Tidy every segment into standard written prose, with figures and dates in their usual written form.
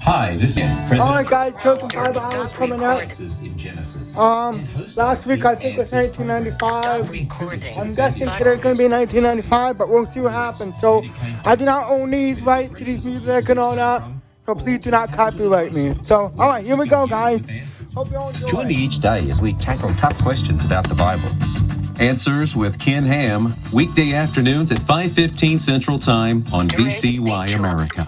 Hi, this is President. Alright guys, Chosen Bible Hour is coming out. Last week I think it was 1995. I'm guessing today's going to be 1995, but we'll see what happens. So, I do not own these rights to these music and all that, so please do not copyright me. So, alright, here we go guys. Hope you all enjoy. Join me each day as we tackle tough questions about the Bible. Answers with Ken Ham, weekday afternoons at 5:15 Central Time on BCY America.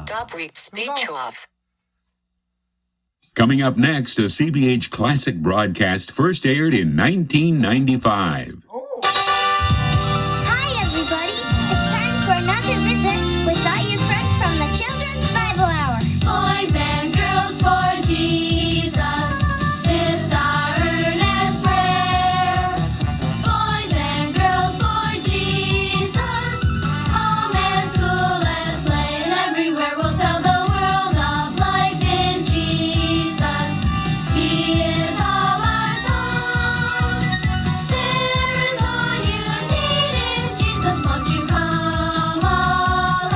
Coming up next, a CBH Classic broadcast first aired in 1995. Hi, everybody. It's time for another visit with all your friends from the Children's Bible Hour. Boys and girls for Jesus, this our earnest prayer. Boys and girls for Jesus, home and school and play and everywhere we'll tell the world of life in Jesus. He is all our song. There is all you need in Jesus. Won't you come along?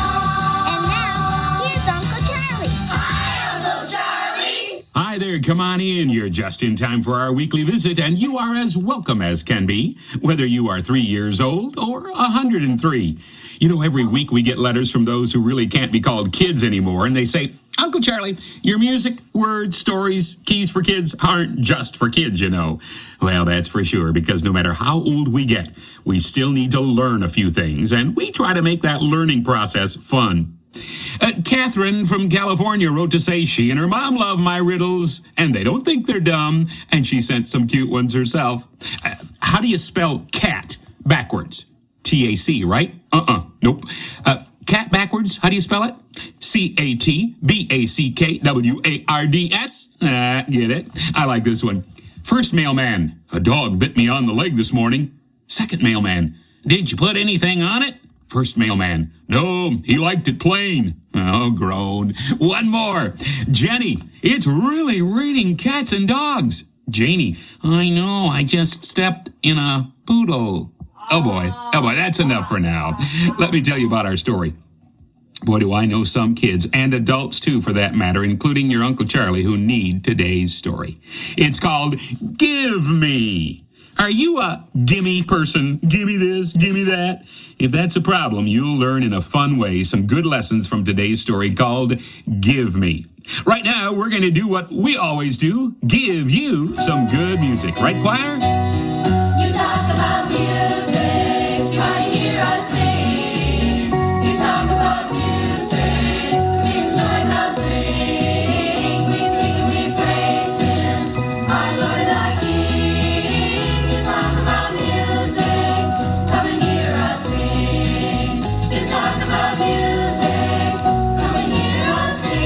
And now, here's Uncle Charlie. Hi, Uncle Charlie. Hi there, come on in. You're just in time for our weekly visit, and you are as welcome as can be, whether you are 3 years old or 103. You know, every week we get letters from those who really can't be called kids anymore, and they say, Uncle Charlie, your music, words, stories, keys for kids aren't just for kids, you know. Well, that's for sure, because no matter how old we get, we still need to learn a few things, and we try to make that learning process fun. Catherine from California wrote to say she and her mom love my riddles, and they don't think they're dumb, and she sent some cute ones herself. How do you spell cat backwards? T-A-C, right? Nope. Cat backwards, how do you spell it? C-A-T-B-A-C-K-W-A-R-D-S. Get it? I like this one. First mailman, a dog bit me on the leg this morning. Second mailman, did you put anything on it? First mailman, no, he liked it plain. Oh, groan. One more. Jenny, it's really raining cats and dogs. Janie, I know, I just stepped in a poodle. Oh boy, that's enough for now. Let me tell you about our story. Boy, do I know some kids, and adults too for that matter, including your Uncle Charlie, who need today's story. It's called Give Me. Are you a gimme person? Gimme this, gimme that? If that's a problem, you'll learn in a fun way some good lessons from today's story called Give Me. Right now, we're going to do what we always do, give you some good music. Right, choir? You talk about music, do I hear us sing? You talk about music, in joy bells ring. We sing and we praise Him, our Lord, our King. You talk about music, come and hear us sing. You talk about music, come and hear us sing.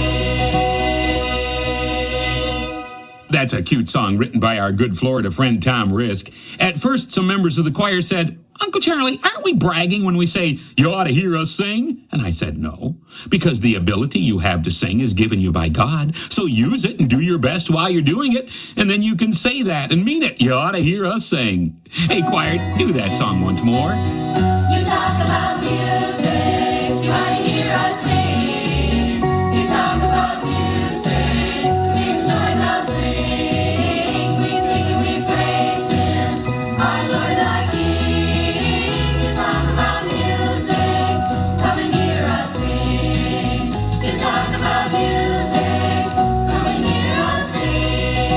That's a cute song written by our good Florida friend Tom Risk. At first, some members of the choir said, Uncle Charlie, aren't we bragging when we say, you ought to hear us sing? And I said, no, because the ability you have to sing is given you by God. So use it and do your best while you're doing it, and then you can say that and mean it. You ought to hear us sing. Hey, choir, do that song once more. You talk about music, do I hear us sing? You talk about music, in joy bells ring. We sing and we praise Him, our Lord, our King. You talk about music, come and hear us sing. You talk about music, come and hear us sing.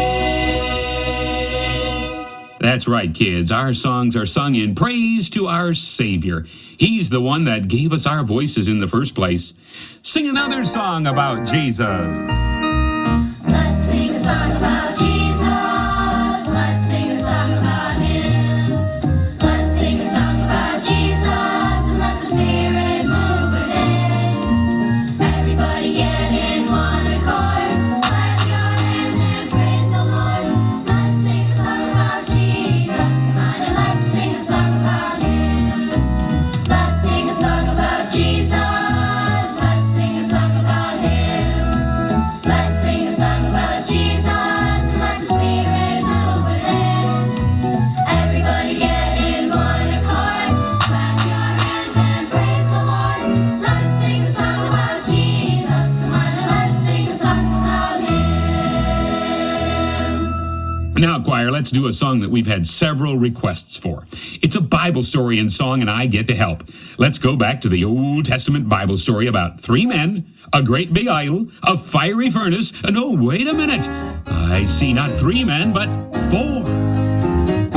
That's right, kids. Our songs are sung in praise to our Savior. He's the one that gave us our voices in the first place. Sing another song about Jesus. Let's sing a song about Jesus. Let's sing a song about Him. Let's sing a song about Jesus and let the Spirit move within. Everybody get in one accord. Clap your hands and praise the Lord. Let's sing a song about Jesus tonight, and let's sing a song about Him. Let's sing a song about Jesus. Let's sing a song about Him. Let's sing a song about Jesus and let Choir, let's do a song that we've had several requests for. It's a Bible story and song, and I get to help. Let's go back to the Old Testament Bible story about 3 men, a great big idol, a fiery furnace, and oh, wait a minute. I see not 3 men, but 4.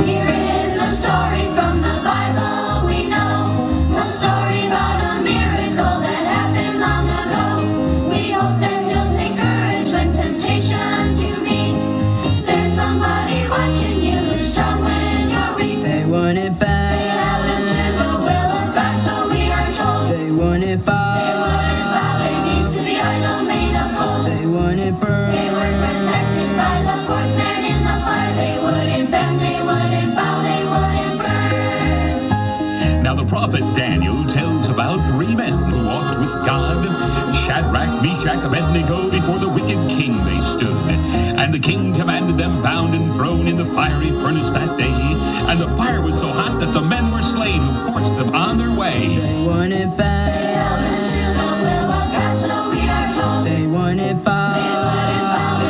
Here is a story from the Bible we know, a story about a miracle that happened long ago. We hope that you'll take courage when temptations you meet. There's somebody watching you who's strong when you're weak. They want it bad. They held to the will of God, so we are told. They want it They wouldn't bow their knees to the idol made of gold. They want it burned. They were protected by the 4th man in the fire. They wouldn't bend, they wouldn't bow, they wouldn't burn. Now the prophet Daniel tells about 3 men who walked with God. Shadrach, Meshach, Abednego, before the wicked king they stood. And the king commanded them bound and thrown in the fiery furnace that day. And the fire was so hot that the men were slain who forced them on their way. They want it They bad. held to the will of God, so we are told. They want it They wouldn't bow their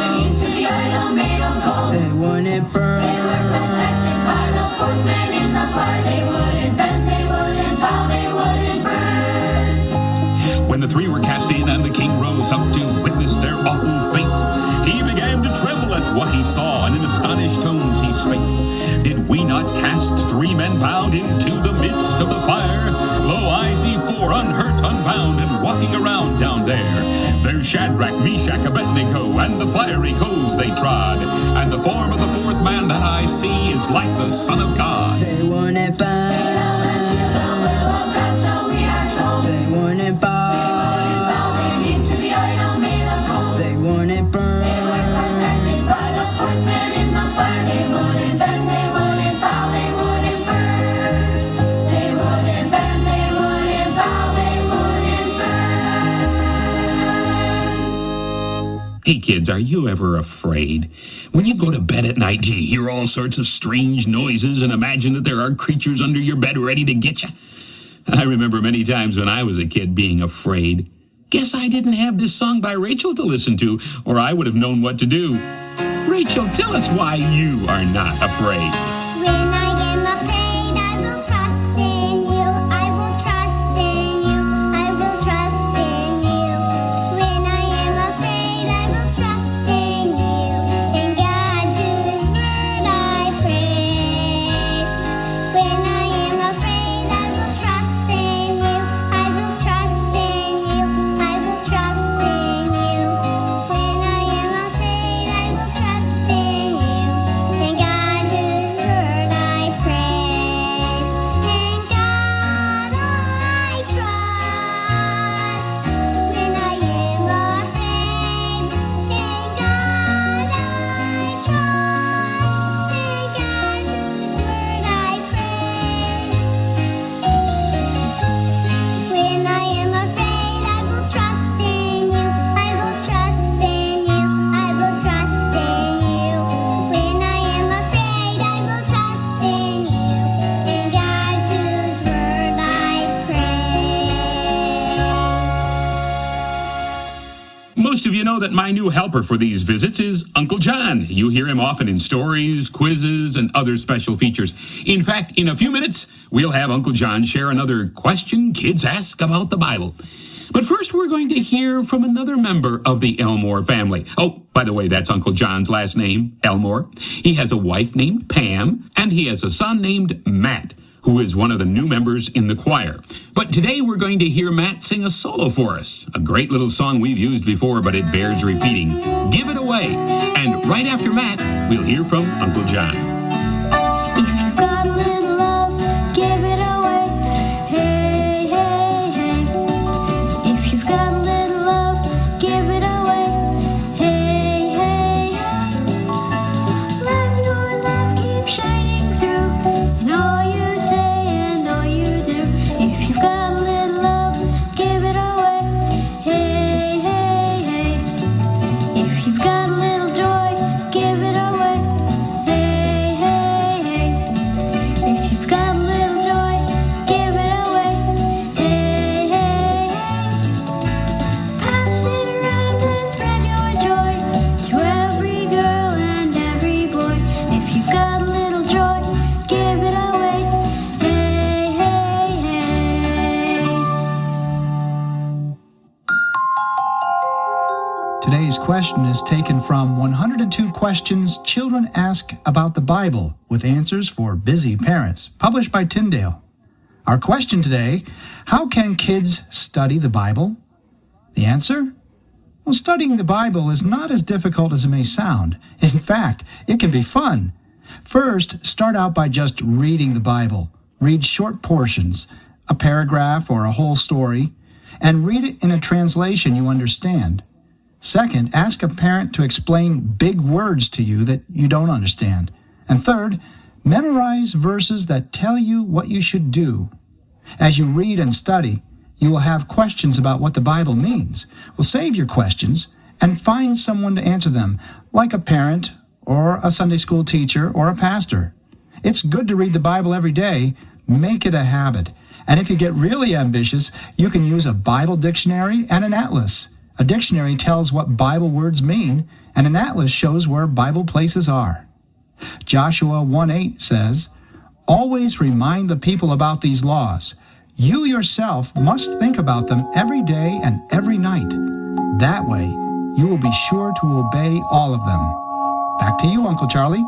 bad. knees to the idol made of gold. They want it They were protected burned. by the 4th man in the fire. They wouldn't bend, they wouldn't bow, they wouldn't burn. When the 3 were cast in and the king rose up to witness their awful fate, he began to tremble at what he saw, and in astonished tones he spake. Did we not cast 3 men bound into the midst of the fire? Lo, I see 4 unhurt, unbound, and walking around down there. There's Shadrach, Meshach, Abednego, and the fiery coals they trod. And the form of the 4th man that I see is like the Son of God. They want it They held to the bad. will of God, so we are told. They want it They wouldn't bow their bad. knees to the idol made of gold. They want it They were protected burned. by the 4th man in the fire. They wouldn't bend, they wouldn't bow, they wouldn't burn. They wouldn't bend, they wouldn't bow, they wouldn't burn. Hey kids, are you ever afraid? When you go to bed at night, do you hear all sorts of strange noises and imagine that there are creatures under your bed ready to get you? I remember many times when I was a kid being afraid. Guess I didn't have this song by Rachel to listen to, or I would have known what to do. Rachel, tell us why you are not afraid. When I am afraid, I will trust in you. I will trust in you. I will trust in you. When I am afraid, I will trust in you. In God, whose word I praise. When I am afraid, I will trust in you. I will trust in you. I will trust in you. When I am afraid, I will trust in you. In God, whose word I praise. In God I trust. When I am afraid, in God I trust. In God, whose word I praise. When I am afraid, I will trust in you. I will trust in you. I will trust in you. When I am afraid, I will trust in you. In God, whose word I praise. Most of you know that my new helper for these visits is Uncle John. You hear him often in stories, quizzes, and other special features. In fact, in a few minutes, we'll have Uncle John share another question kids ask about the Bible. But first, we're going to hear from another member of the Elmore family. Oh, by the way, that's Uncle John's last name, Elmore. He has a wife named Pam, and he has a son named Matt, who is one of the new members in the choir. But today we're going to hear Matt sing a solo for us. A great little song we've used before, but it bears repeating. Give It Away. And right after Matt, we'll hear from Uncle John. If you've got a little love, give it away. Hey, hey, hey. If you've got a little love, give it away. Hey, hey, hey. Let your love keep shining through in all you say and all you do. If you've got a little love, give it away. Hey, hey, hey. If you've got a little joy, give it away. Hey, hey, hey. Today's question is taken from 102 Questions Children Ask About the Bible with Answers for Busy Parents, published by Tyndale. Our question today, how can kids study the Bible? The answer? Well, studying the Bible is not as difficult as it may sound. In fact, it can be fun. First, start out by just reading the Bible. Read short portions, a paragraph or a whole story, and read it in a translation you understand. Second, ask a parent to explain big words to you that you don't understand. And third, memorize verses that tell you what you should do. As you read and study, you will have questions about what the Bible means. Well, save your questions and find someone to answer them, like a parent or a Sunday school teacher or a pastor. It's good to read the Bible every day. Make it a habit. And if you get really ambitious, you can use a Bible dictionary and an atlas. A dictionary tells what Bible words mean, and an atlas shows where Bible places are. Joshua 1:8 says, "Always remind the people about these laws. You yourself must think about them every day and every night. That way, you will be sure to obey all of them." Back to you, Uncle Charlie.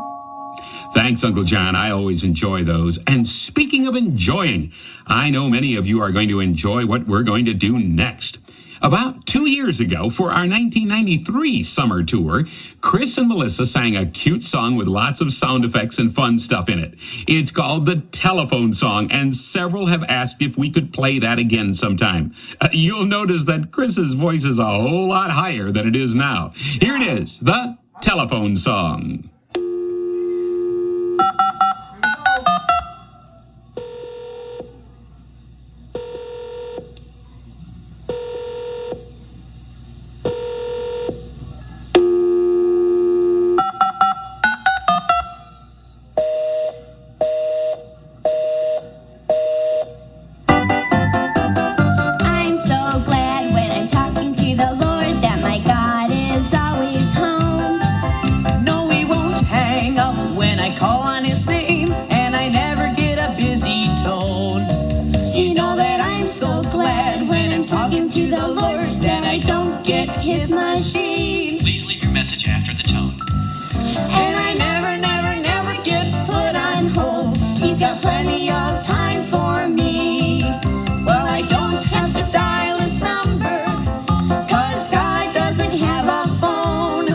Thanks, Uncle John. I always enjoy those. And speaking of enjoying, I know many of you are going to enjoy what we're going to do next. About 2 years ago, for our 1993 summer tour, Chris and Melissa sang a cute song with lots of sound effects and fun stuff in it. It's called the Telephone Song, and several have asked if we could play that again sometime. You'll notice that Chris's voice is a whole lot higher than it is now. Here it is, the Telephone Song. I'm so glad when I'm talking to the Lord that my God is always home. No, he won't hang up when I call on his name, and I never get a busy tone. You know that I'm so glad when I'm talking to the Lord that I don't get his machine. Please leave your message after the tone. And I never, never, never get put on hold. He's got plenty of time for me. Well, I don't have to dial his number, 'cause God doesn't have a phone.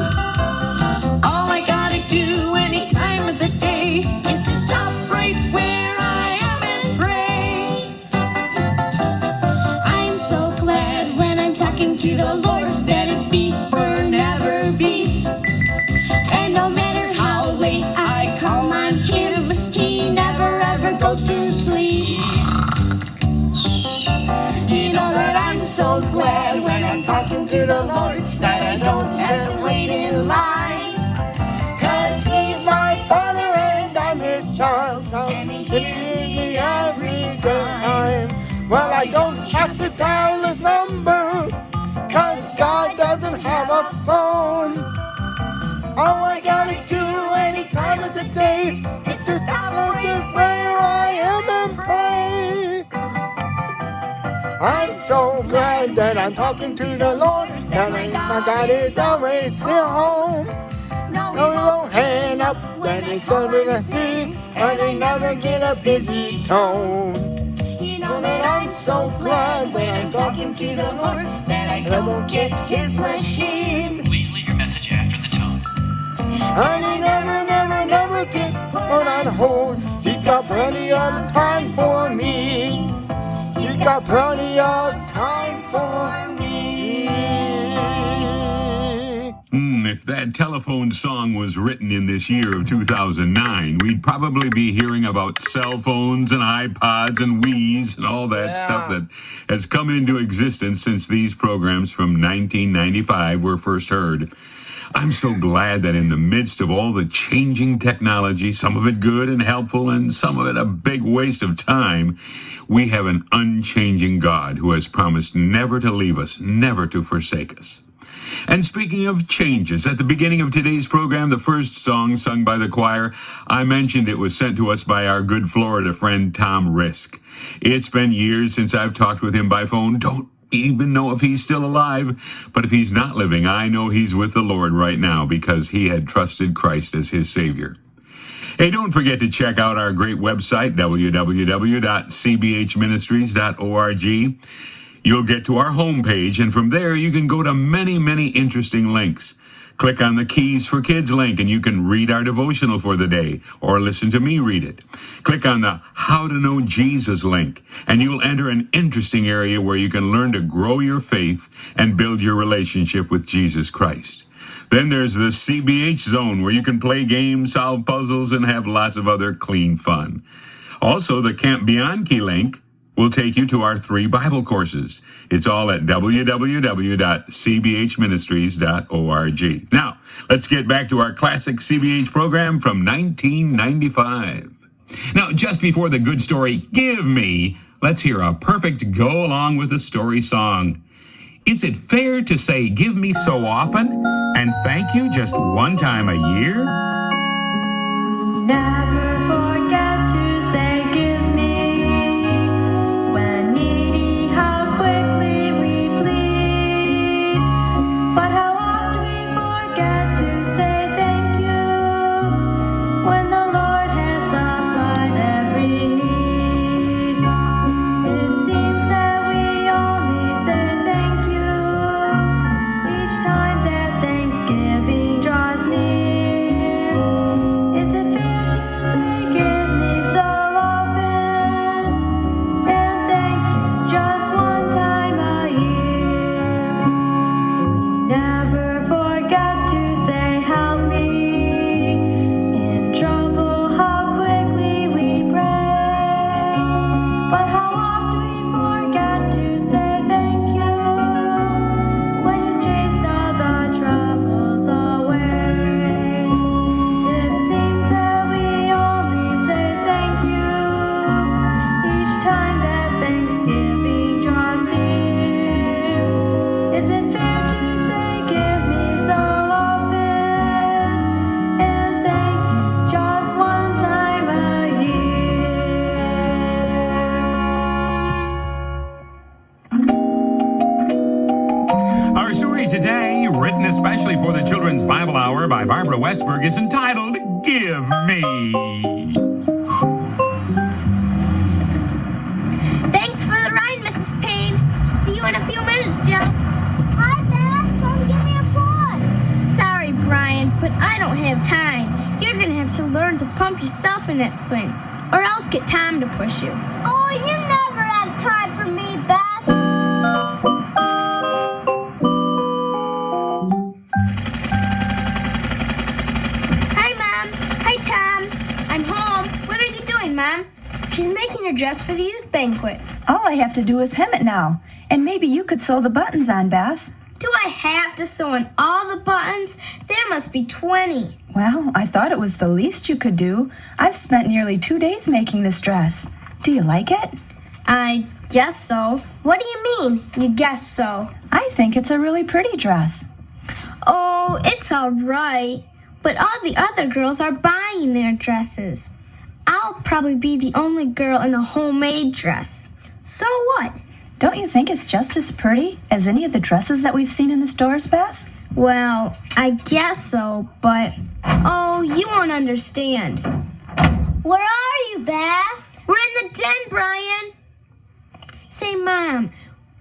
All I gotta do any time of the day is to stop right where I am and pray. I'm so glad when I'm talking to the Lord that his beeper never beeps. And no matter how late I call on him, he never ever goes to sleep. You know that I'm so glad when I'm talking to the Lord that I don't have to wait in line. 'Cause he's my father and I'm his child. And he hears me every time. Well, I don't have to dial his number, 'cause God doesn't have a phone. All I gotta do any time of the day is to stop right where I am and pray. I'm so glad that I'm talking to the Lord, that my God is always still home. No, he won't hang up when he's under the sea, and he never get a busy tone. You know that I'm so glad when I'm talking to the Lord that I don't get his machine. Please leave your message after the tone. And he never, never, never get put on hold. He's got plenty of time for me. He's got plenty of time for me. If that telephone song was written in this year of 2009, we'd probably be hearing about cell phones and iPods and Wiis and all that stuff that has come into existence since these programs from 1995 were first heard. I'm so glad that in the midst of all the changing technology, some of it good and helpful and some of it a big waste of time, we have an unchanging God who has promised never to leave us, never to forsake us. And speaking of changes, at the beginning of today's program, the first song sung by the choir, I mentioned it was sent to us by our good Florida friend, Tom Risk. It's been years since I've talked with him by phone. Don't even know if he's still alive. But if he's not living, I know he's with the Lord right now because he had trusted Christ as his Savior. Hey, don't forget to check out our great website, www.cbhministries.org. You'll get to our homepage, and from there you can go to many, many interesting links. Click on the Keys for Kids link, and you can read our devotional for the day, or listen to me read it. Click on the How to Know Jesus link, and you'll enter an interesting area where you can learn to grow your faith and build your relationship with Jesus Christ. Then there's the CBH zone, where you can play games, solve puzzles, and have lots of other clean fun. Also, the Camp Beyond Key link will take you to our 3 Bible courses. It's all at www.cbhministries.org. Now, let's get back to our classic CBH program from 1995. Now, just before the good story, Give Me, let's hear a perfect go-along-with-the-story song. Is it fair to say give me so often and thank you just one time a year? Never forget to say give me. When needy, how quickly we plead. But how oft we forget to say thank you when the Lord has supplied every need. It seems that we only say thank you each time that Thanksgiving draws near. Is it fair to say give me so often and thank you just one time a year? Never forget to say help me in trouble, how quickly we pray. But how oft we forget to say thank you when He's chased all the troubles away. It seems that we only say thank you each time that Thanksgiving draws near. Is it fair to say give me so often and thank you just one time a year? Our story today, written especially for the Children's Bible Hour by Barbara Westberg, is entitled Give Me. Thanks for the ride, Mrs. Payne. See you in a few minutes, Jill. Hi, Dad. Come give me a push. Sorry, Brian, but I don't have time. You're going to have to learn to pump yourself in that swing, or else get Tom to push you. Oh, you never have time for me, Beth. Hi, Mom. Hi, Tom. I'm home. What are you doing, Mom? She's making a dress for the youth banquet. All I have to do is hem it now. And maybe you could sew the buttons on, Beth. Do I have to sew in all the buttons? There must be 20. Well, I thought it was the least you could do. I've spent nearly 2 days making this dress. Do you like it? I guess so. What do you mean, you guess so? I think it's a really pretty dress. Oh, it's all right. But all the other girls are buying their dresses. I'll probably be the only girl in a homemade dress. So what? Don't you think it's just as pretty as any of the dresses that we've seen in the stores, Beth? Well, I guess so, but... Oh, you won't understand. Where are you, Beth? We're in the den, Brian. Say, Mom,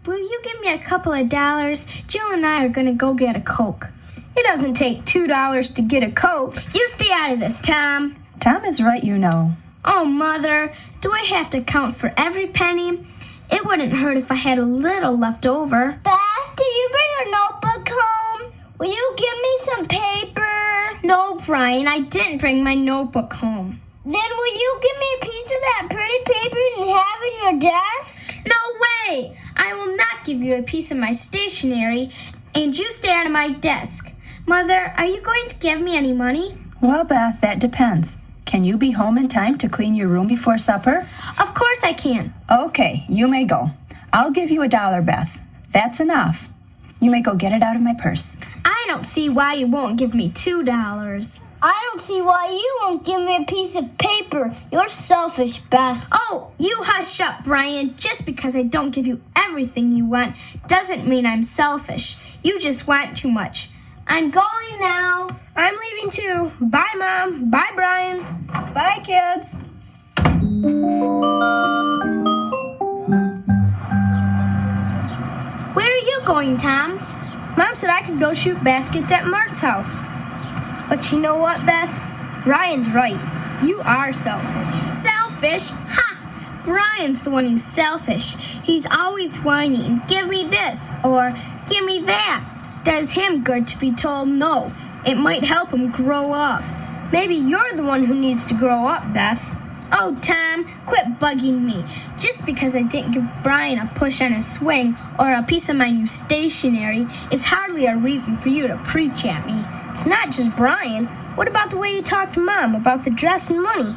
will you give me a couple of dollars? Jill and I are going to go get a Coke. It doesn't take $2 to get a Coke. You stay out of this, Tom. Tom is right, you know. Oh, Mother, do I have to count for every penny? It wouldn't hurt if I had a little left over. Beth, did you bring your notebook home? Will you give me some paper? No, Brian, I didn't bring my notebook home. Then will you give me a piece of that pretty paper you have in your desk? No way! I will not give you a piece of my stationery, and you stay out of my desk. Mother, are you going to give me any money? Well, Beth, that depends. Can you be home in time to clean your room before supper? Of course I can. Okay, you may go. I'll give you $1, Beth. That's enough. You may go get it out of my purse. I don't see why you won't give me $2. I don't see why you won't give me a piece of paper. You're selfish, Beth. Oh, you hush up, Brian. Just because I don't give you everything you want doesn't mean I'm selfish. You just want too much. I'm going now. I'm leaving too. Bye, Mom. Bye, Brian. Bye, kids. Where are you going, Tom? Mom said I could go shoot baskets at Mark's house. But you know what, Beth? Brian's right. You are selfish. Selfish? Ha! Brian's the one who's selfish. He's always whining, give me this, or give me that. Does him good to be told no. It might help him grow up. Maybe you're the one who needs to grow up, Beth. Oh, Tom, quit bugging me. Just because I didn't give Brian a push on his swing or a piece of my new stationery is hardly a reason for you to preach at me. It's not just Brian. What about the way you talked to Mom about the dress and money?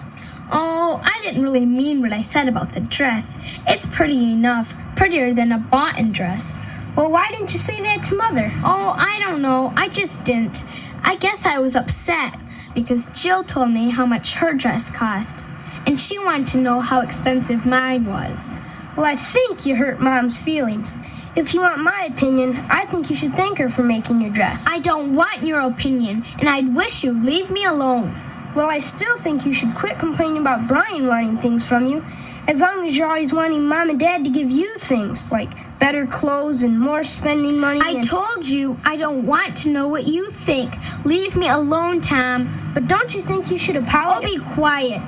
Oh, I didn't really mean what I said about the dress. It's pretty enough, prettier than a bought-in dress. Well, why didn't you say that to Mother? Oh, I don't know. I just didn't. I guess I was upset because Jill told me how much her dress cost, and she wanted to know how expensive mine was. Well, I think you hurt Mom's feelings. If you want my opinion, I think you should thank her for making your dress. I don't want your opinion, and I'd wish you'd leave me alone. Well, I still think you should quit complaining about Brian wanting things from you, as long as you're always wanting Mom and Dad to give you things, like better clothes and more spending money. I told you I don't want to know what you think. Leave me alone, Tom. But don't you think you should apologize? Oh, be quiet.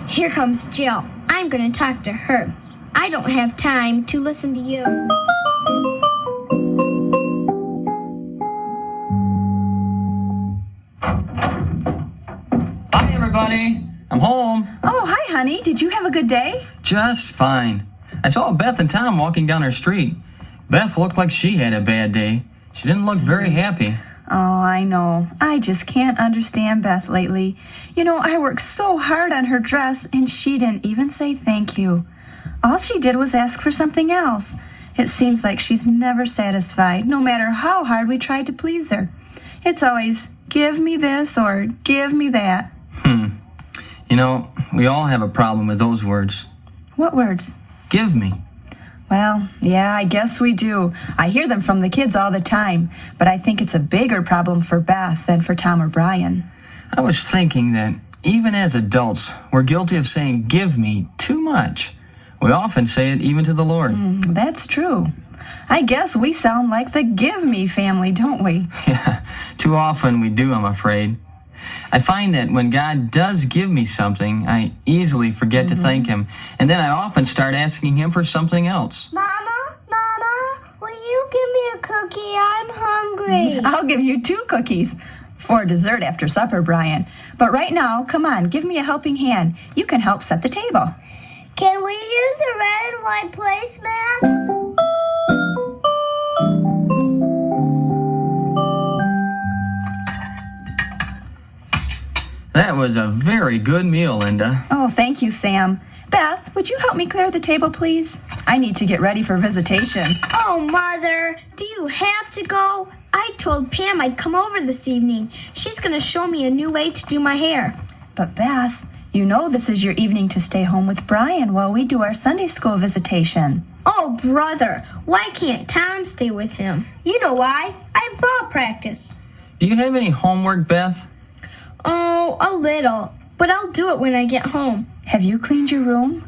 Here comes Jill. I'm going to talk to her. I don't have time to listen to you. Hi, everybody. I'm home. Oh, hi, honey. Did you have a good day? Just fine. I saw Beth and Tom walking down our street. Beth looked like she had a bad day. She didn't look very happy. Oh, I know. I just can't understand Beth lately. You know, I worked so hard on her dress, and she didn't even say thank you. All she did was ask for something else. It seems like she's never satisfied, no matter how hard we try to please her. It's always, give me this or give me that. You know, we all have a problem with those words. What words? Give me. Well, yeah, I guess we do. I hear them from the kids all the time, but I think it's a bigger problem for Beth than for Tom or Brian. I was thinking that even as adults, we're guilty of saying give me too much. We often say it even to the Lord. That's true. I guess we sound like the give me family, don't we? Yeah, too often we do, I'm afraid. I find that when God does give me something, I easily forget to thank Him, and then I often start asking Him for something else. Mama, will you give me a cookie? I'm hungry. I'll give you 2 cookies for dessert after supper, Brian. But right now, come on, give me a helping hand. You can help set the table. Can we use the red and white placemats? That was a very good meal, Linda. Oh, thank you, Sam. Beth, would you help me clear the table, please? I need to get ready for visitation. Oh, Mother, do you have to go? I told Pam I'd come over this evening. She's going to show me a new way to do my hair. But Beth, you know this is your evening to stay home with Brian while we do our Sunday school visitation. Oh, brother, why can't Tom stay with him? You know why. I have ball practice. Do you have any homework, Beth? Oh, a little, but I'll do it when I get home. Have you cleaned your room?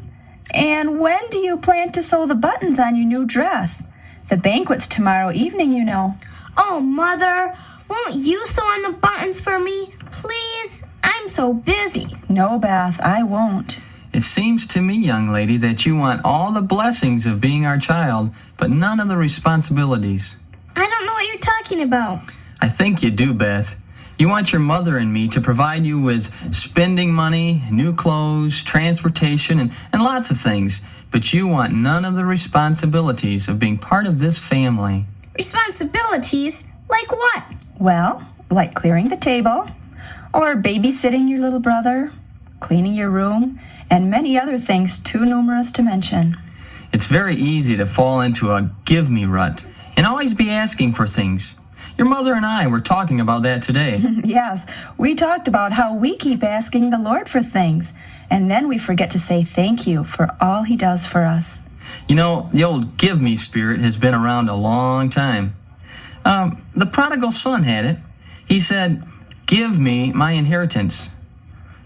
And when do you plan to sew the buttons on your new dress? The banquet's tomorrow evening, you know. Oh, Mother, won't you sew on the buttons for me, please? I'm so busy. No, Beth, I won't. It seems to me, young lady, that you want all the blessings of being our child, but none of the responsibilities. I don't know what you're talking about. I think you do, Beth. You want your mother and me to provide you with spending money, new clothes, transportation, and lots of things, but you want none of the responsibilities of being part of this family. Responsibilities? Like what? Well, like clearing the table, or babysitting your little brother, cleaning your room, and many other things too numerous to mention. It's very easy to fall into a give-me rut and always be asking for things. Your mother and I were talking about that today. Yes, we talked about how we keep asking the Lord for things, and then we forget to say thank you for all he does for us. You know, the old give me spirit has been around a long time. The prodigal son had it. He said, give me my inheritance.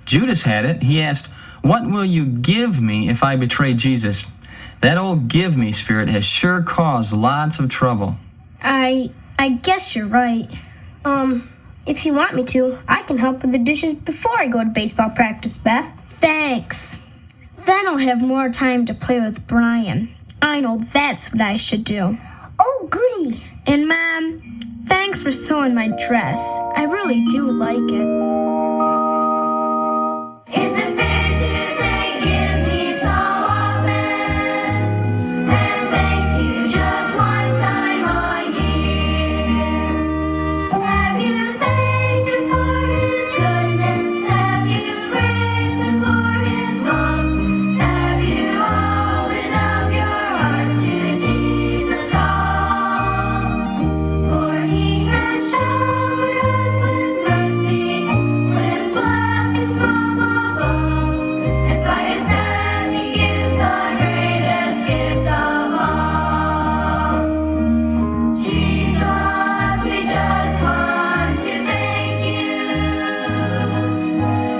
Judas had it. He asked, what will you give me if I betray Jesus? That old give me spirit has sure caused lots of trouble. I guess you're right. If you want me to, I can help with the dishes before I go to baseball practice, Beth. Thanks. Then I'll have more time to play with Brian. I know that's what I should do. Oh, goody. And Mom, thanks for sewing my dress. I really do like it. Is it fair to say give me so often and thank you just one time a year? Have you thanked him for his goodness? Have you praised him for his love? Have you opened up your heart to Jesus' song? For he has showered us with mercy, with blessings from above, and by his hand he gives the greatest gift of all. Jesus, we just want to thank you.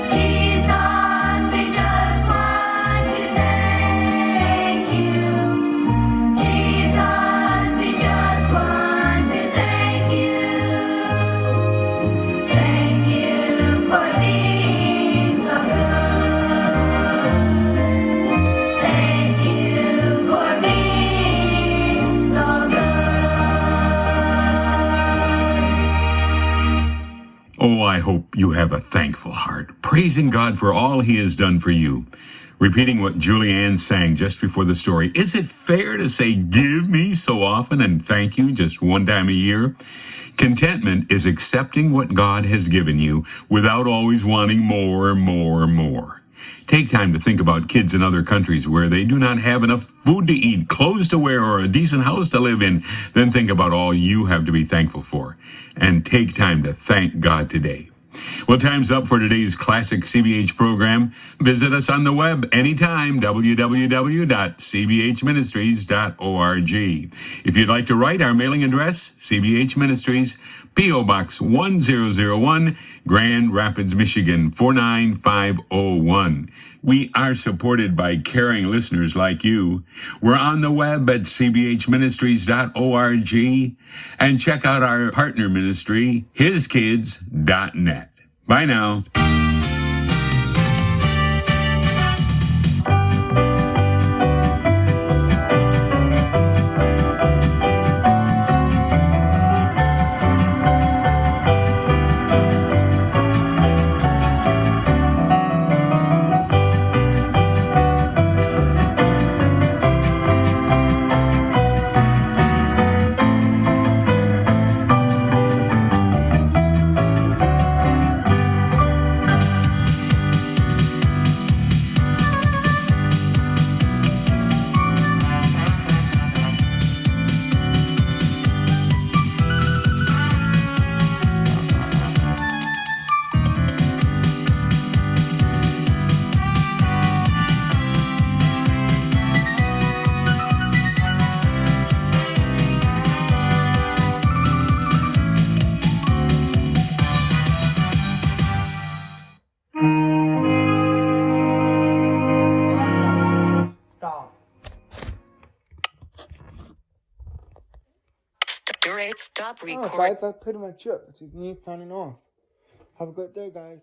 Jesus, we just want to thank you. Jesus, we just want to thank you. Thank you for being so good. Thank you for being so good. Oh, I hope you have a thankful heart, praising God for all he has done for you. Repeating what Julianne sang just before the story, is it fair to say give me so often and thank you just one time a year? Contentment is accepting what God has given you without always wanting more and more and more. Take time to think about kids in other countries where they do not have enough food to eat, clothes to wear, or a decent house to live in. Then think about all you have to be thankful for. And take time to thank God today. Well, time's up for today's classic CBH program. Visit us on the web anytime, www.cbhministries.org. If you'd like to write, our mailing address, CBH Ministries, P.O. Box 1001, Grand Rapids, Michigan 49501. We are supported by caring listeners like you. We're on the web at cbhministries.org and check out our partner ministry, hiskids.net. Bye now. Stop. Stop recording. Guys, that's pretty much it. This is me signing off. Have a great day, guys.